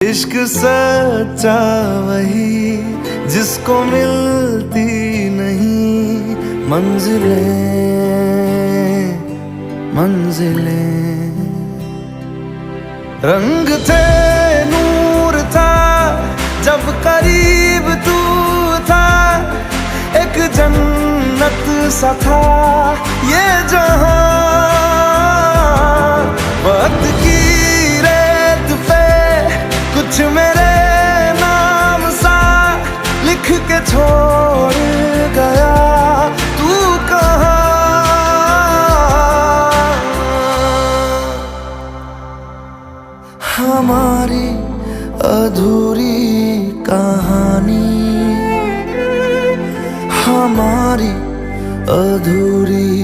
इश्क सच्चा वही जिसको मिलती नहीं मंजिलें मंजिलें। रंग थे नूर था जब करीब तू था, एक जन्नत सा था ये जहां। वक्त की रेत पे कुछ मेरे नाम सा लिख के छोड़ गया, तू कहाँ? हमारी अधूरी कहानी, हमारी अधूरी